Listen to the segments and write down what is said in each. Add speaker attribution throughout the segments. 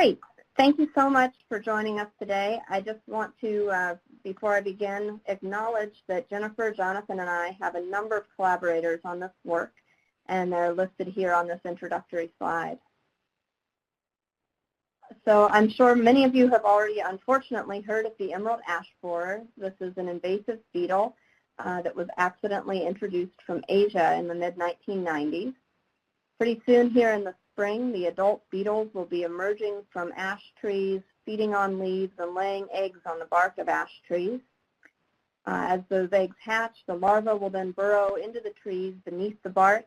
Speaker 1: Great. Thank you so much for joining us today. I just want to, before I begin, acknowledge that Jennifer, Jonathan, and I have a number of collaborators on this work, and they're listed here on this introductory slide. So I'm sure many of you have already, unfortunately, heard of the emerald ash borer. This is an invasive beetle that was accidentally introduced from Asia in the mid-1990s. Pretty soon here in the spring, the adult beetles will be emerging from ash trees, feeding on leaves and laying eggs on the bark of ash trees. As those eggs hatch, the larvae will then burrow into the trees beneath the bark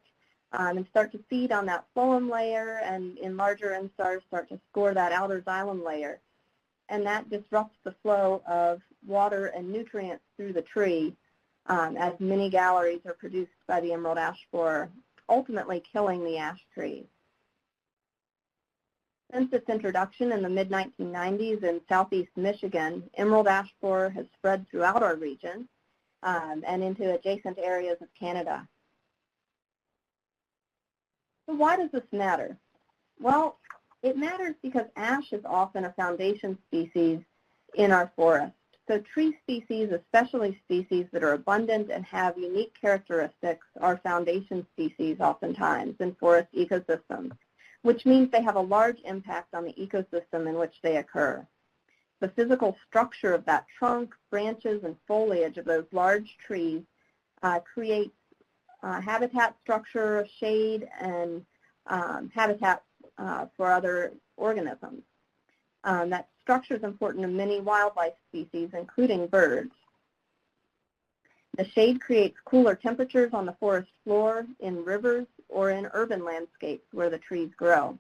Speaker 1: and start to feed on that phloem layer, and in larger instars start to score that outer xylem layer. And that disrupts the flow of water and nutrients through the tree as mini galleries are produced by the emerald ash borer, ultimately killing the ash trees. Since its introduction in the mid-1990s in southeast Michigan, emerald ash borer has spread throughout our region and into adjacent areas of Canada. So why does this matter? Well, it matters because ash is often a foundation species in our forest. So tree species, especially species that are abundant and have unique characteristics, are foundation species oftentimes in forest ecosystems, which means they have a large impact on the ecosystem in which they occur. The physical structure of that trunk, branches, and foliage of those large trees creates habitat structure, shade, and habitat for other organisms. That structure is important to many wildlife species, including birds. The shade creates cooler temperatures on the forest floor, in rivers, or in urban landscapes where the trees grow.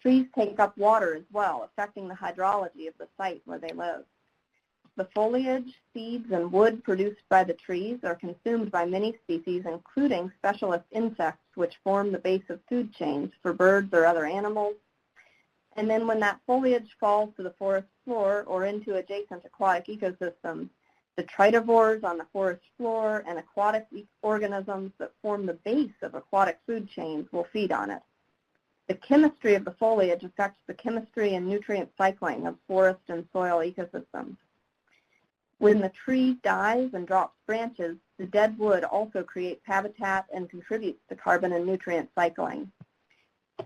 Speaker 1: Trees take up water as well, affecting the hydrology of the site where they live. The foliage, seeds, and wood produced by the trees are consumed by many species, including specialist insects, which form the base of food chains for birds or other animals. And then when that foliage falls to the forest floor or into adjacent aquatic ecosystems, the tritivores on the forest floor and aquatic organisms that form the base of aquatic food chains will feed on it. The chemistry of the foliage affects the chemistry and nutrient cycling of forest and soil ecosystems. When the tree dies and drops branches, the dead wood also creates habitat and contributes to carbon and nutrient cycling.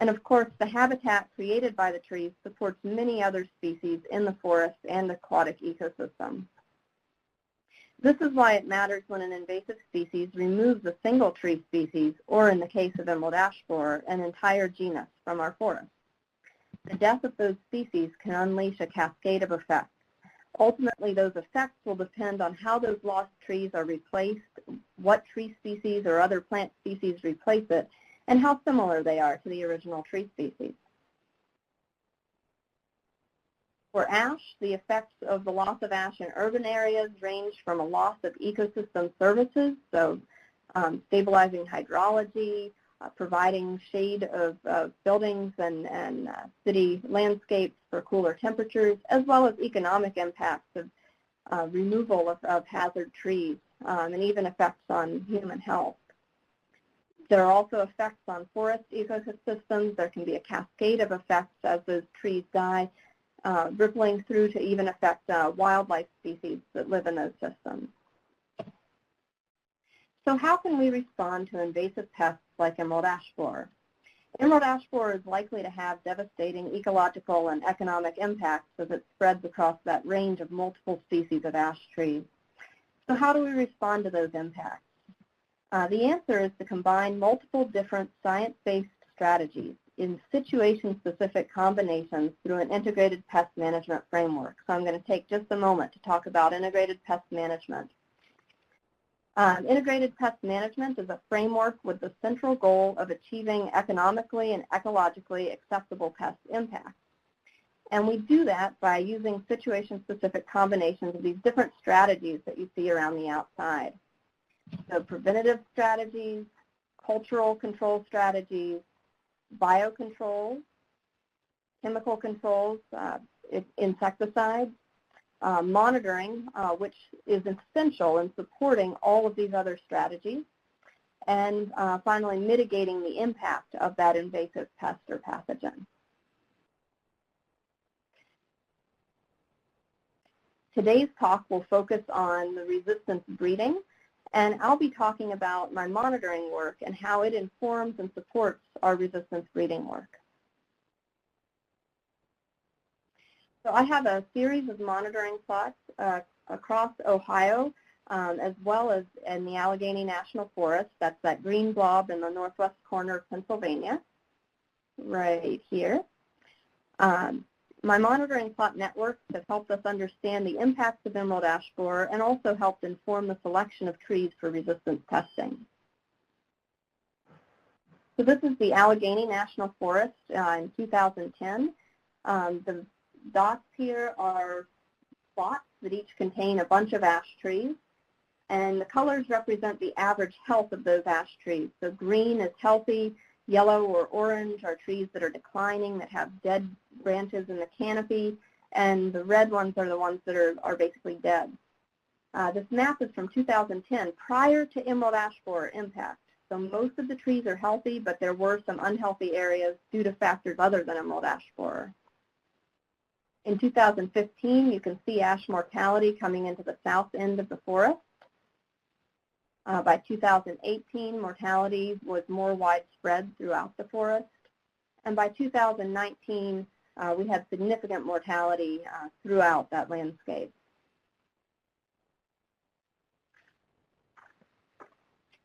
Speaker 1: And of course, the habitat created by the trees supports many other species in the forest and aquatic ecosystem. This is why it matters when an invasive species removes a single tree species, or in the case of emerald ash borer, an entire genus from our forest. The death of those species can unleash a cascade of effects. Ultimately, those effects will depend on how those lost trees are replaced, what tree species or other plant species replace it, and how similar they are to the original tree species. For ash, the effects of the loss of ash in urban areas range from a loss of ecosystem services, so stabilizing hydrology, providing shade of buildings and city landscapes for cooler temperatures, as well as economic impacts of removal of hazard trees, and even effects on human health. There are also effects on forest ecosystems. There can be a cascade of effects as those trees die, rippling through to even affect wildlife species that live in those systems. So how can we respond to invasive pests like emerald ash borer? Emerald ash borer is likely to have devastating ecological and economic impacts as it spreads across that range of multiple species of ash trees. So how do we respond to those impacts? The answer is to combine multiple different science-based strategies in situation-specific combinations through an integrated pest management framework. So I'm going to take just a moment to talk about integrated pest management. Integrated pest management is a framework with the central goal of achieving economically and ecologically acceptable pest impacts. And we do that by using situation-specific combinations of these different strategies that you see around the outside. So preventative strategies, cultural control strategies, biocontrols, chemical controls, insecticides, monitoring, which is essential in supporting all of these other strategies, and finally mitigating the impact of that invasive pest or pathogen. Today's talk will focus on the resistance breeding, and I'll be talking about my monitoring work and how it informs and supports our resistance breeding work. So I have a series of monitoring plots across Ohio, as well as in the Allegheny National Forest. That's that green blob in the northwest corner of Pennsylvania, right here. My monitoring plot networks have helped us understand the impacts of emerald ash borer and also helped inform the selection of trees for resistance testing. So this is the Allegheny National Forest in 2010. The dots here are plots that each contain a bunch of ash trees, and the colors represent the average health of those ash trees. So green is healthy, yellow or orange are trees that are declining, that have dead branches in the canopy, and the red ones are the ones that are basically dead. This map is from 2010, prior to emerald ash borer impact. So most of the trees are healthy, but there were some unhealthy areas due to factors other than emerald ash borer. In 2015, you can see ash mortality coming into the south end of the forest. By 2018, mortality was more widespread throughout the forest. And by 2019, we had significant mortality throughout that landscape.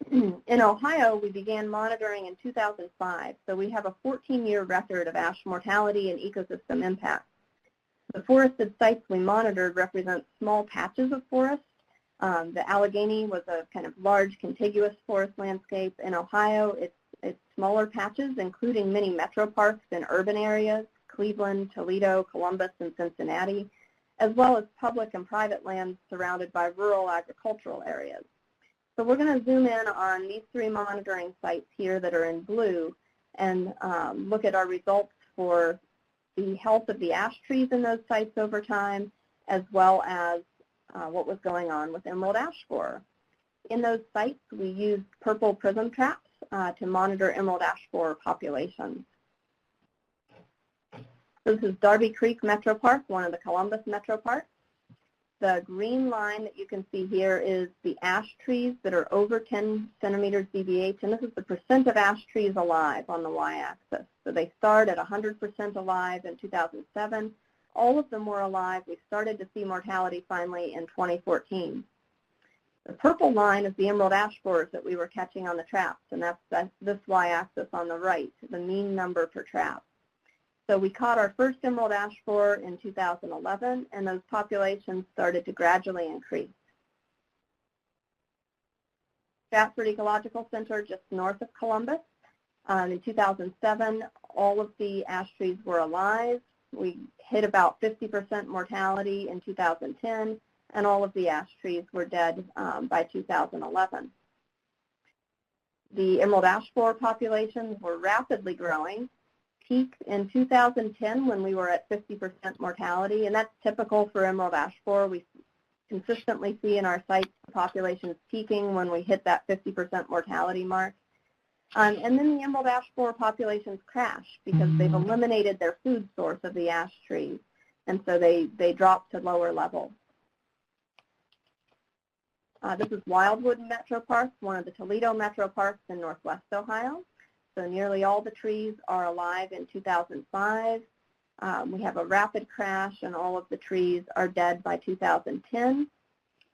Speaker 1: In Ohio, we began monitoring in 2005, so we have a 14-year record of ash mortality and ecosystem impacts. The forested sites we monitored represent small patches of forest. The Allegheny was a kind of large contiguous forest landscape. In Ohio, it's smaller patches, including many metro parks in urban areas, Cleveland, Toledo, Columbus, and Cincinnati, as well as public and private lands surrounded by rural agricultural areas. So we're going to zoom in on these three monitoring sites here that are in blue and look at our results for the health of the ash trees in those sites over time, as well as what was going on with emerald ash borer. In those sites, we used purple prism traps to monitor emerald ash borer populations. This is Darby Creek Metro Park, one of the Columbus Metro Parks. The green line that you can see here is the ash trees that are over 10 centimeters DBH, and this is the percent of ash trees alive on the y-axis. So they start at 100% alive in 2007. All of them were alive. We started to see mortality finally in 2014. The purple line is the emerald ash borers that we were catching on the traps, and that's this y-axis on the right, the mean number per trap. So we caught our first emerald ash borer in 2011, and those populations started to gradually increase. Stratford Ecological Center, just north of Columbus. In 2007, all of the ash trees were alive. We hit about 50% mortality in 2010, and all of the ash trees were dead by 2011. The emerald ash borer populations were rapidly growing. Peaked in 2010 when we were at 50% mortality, and that's typical for emerald ash borer. We consistently see in our sites the populations peaking when we hit that 50% mortality mark. And then the emerald ash borer populations crash because they've eliminated their food source of the ash trees, and so they drop to lower levels. This is Wildwood Metro Park, one of the Toledo Metro Parks in northwest Ohio. So nearly all the trees are alive in 2005. We have a rapid crash, and all of the trees are dead by 2010.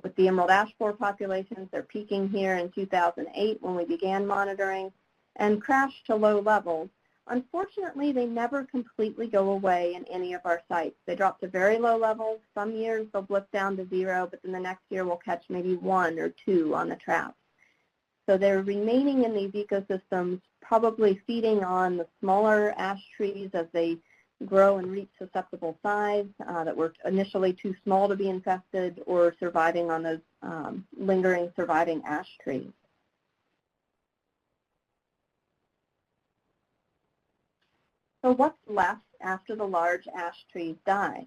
Speaker 1: With the emerald ash borer populations, they're peaking here in 2008 when we began monitoring, and crash to low levels. Unfortunately, they never completely go away in any of our sites. They drop to very low levels. Some years they'll blip down to 0, but then the next year we'll catch maybe 1 or 2 on the traps. So they're remaining in these ecosystems, probably feeding on the smaller ash trees as they grow and reach susceptible size that were initially too small to be infested, or surviving on those lingering surviving ash trees. So what's left after the large ash trees die?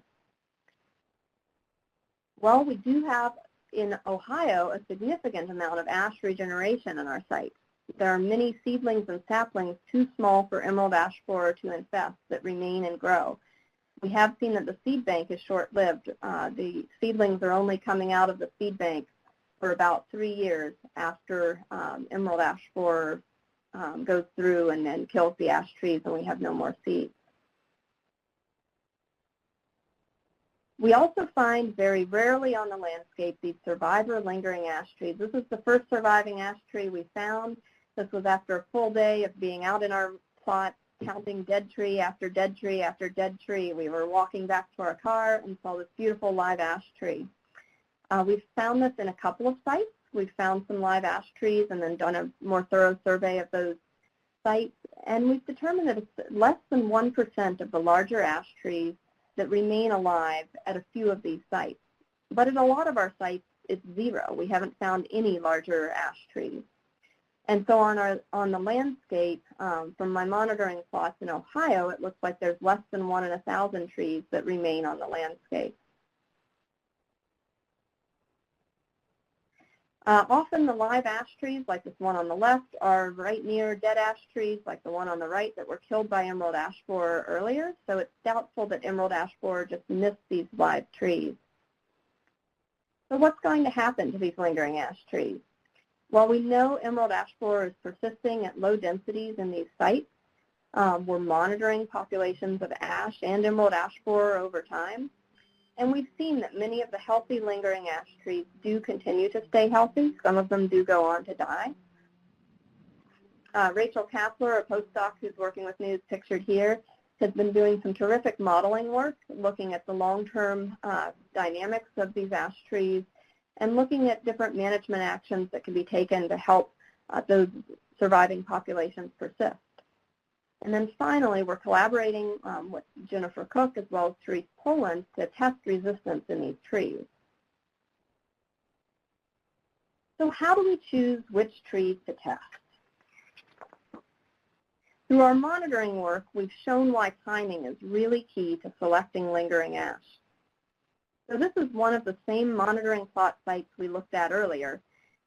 Speaker 1: Well, we do have in Ohio a significant amount of ash regeneration in our sites. There are many seedlings and saplings too small for emerald ash borer to infest that remain and grow. We have seen that the seed bank is short-lived. The seedlings are only coming out of the seed bank for about 3 years after emerald ash borer goes through and then kills the ash trees and we have no more seeds. We also find very rarely on the landscape these survivor lingering ash trees. This is the first surviving ash tree we found. This was after a full day of being out in our plot, counting dead tree after dead tree after dead tree. We were walking back to our car and saw this beautiful live ash tree. We've found this in a couple of sites. We've found some live ash trees and then done a more thorough survey of those sites. And we've determined that it's less than 1% of the larger ash trees that remain alive at a few of these sites. But at a lot of our sites, it's zero. We haven't found any larger ash trees. And so on the landscape, from my monitoring plots in Ohio, it looks like there's less than 1 in 1,000 trees that remain on the landscape. Often the live ash trees, like this one on the left, are right near dead ash trees, like the one on the right that were killed by emerald ash borer earlier. So it's doubtful that emerald ash borer just missed these live trees. So what's going to happen to these lingering ash trees? Well, we know emerald ash borer is persisting at low densities in these sites. We're monitoring populations of ash and emerald ash borer over time. And we've seen that many of the healthy lingering ash trees do continue to stay healthy. Some of them do go on to die. Rachel Kappler, a postdoc who's working with me, who's pictured here, has been doing some terrific modeling work, looking at the long-term dynamics of these ash trees and looking at different management actions that can be taken to help those surviving populations persist. And then finally, we're collaborating with Jennifer Koch as well as Therese Poland to test resistance in these trees. So how do we choose which trees to test? Through our monitoring work, we've shown why timing is really key to selecting lingering ash. So this is one of the same monitoring plot sites we looked at earlier,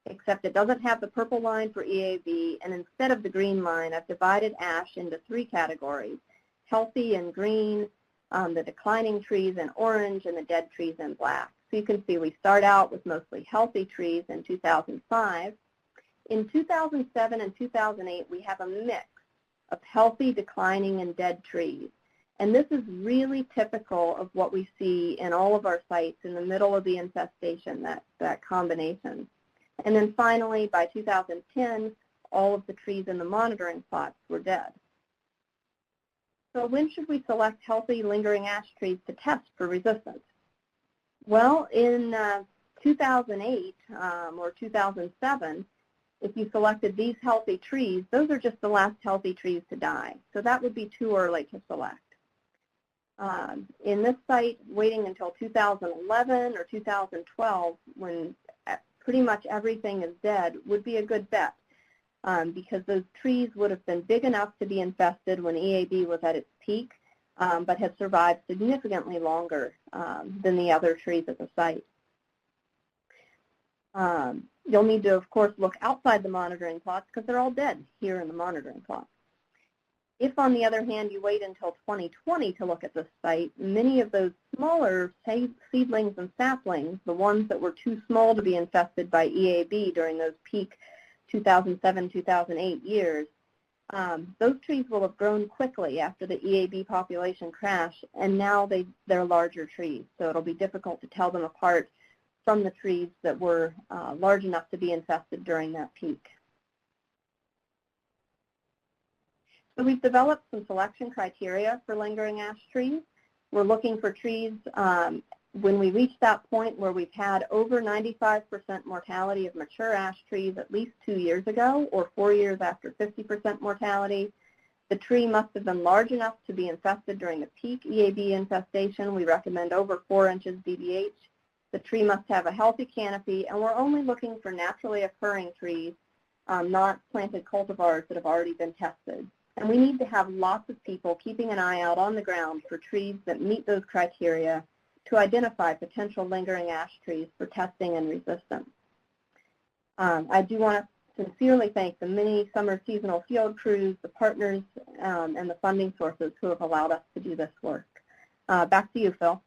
Speaker 1: except it doesn't have the purple line for EAB, and instead of the green line, I've divided ash into 3 categories: healthy in green, the declining trees in orange, and the dead trees in black. So you can see we start out with mostly healthy trees in 2005. In 2007 and 2008, we have a mix of healthy, declining, and dead trees. And this is really typical of what we see in all of our sites in the middle of the infestation, that combination. And then finally, by 2010, all of the trees in the monitoring plots were dead. So when should we select healthy lingering ash trees to test for resistance? Well, in 2008 or 2007, if you selected these healthy trees, those are just the last healthy trees to die. So that would be too early to select. In this site, waiting until 2011 or 2012, when pretty much everything is dead, would be a good bet because those trees would have been big enough to be infested when EAB was at its peak, but have survived significantly longer than the other trees at the site. You'll need to, of course, look outside the monitoring plots because they're all dead here in the monitoring plots. If, on the other hand, you wait until 2020 to look at this site, many of those smaller seedlings and saplings, the ones that were too small to be infested by EAB during those peak 2007-2008 years, those trees will have grown quickly after the EAB population crash, and now they're larger trees. So it'll be difficult to tell them apart from the trees that were large enough to be infested during that peak. So we've developed some selection criteria for lingering ash trees. We're looking for trees when we reach that point where we've had over 95% mortality of mature ash trees at least 2 years ago or 4 years after 50% mortality. The tree must have been large enough to be infested during the peak EAB infestation. We recommend over 4 inches DBH. The tree must have a healthy canopy, and we're only looking for naturally occurring trees, not planted cultivars that have already been tested. And we need to have lots of people keeping an eye out on the ground for trees that meet those criteria to identify potential lingering ash trees for testing and resistance. I do want to sincerely thank the many summer seasonal field crews, the partners, and the funding sources who have allowed us to do this work. Back to you, Phil.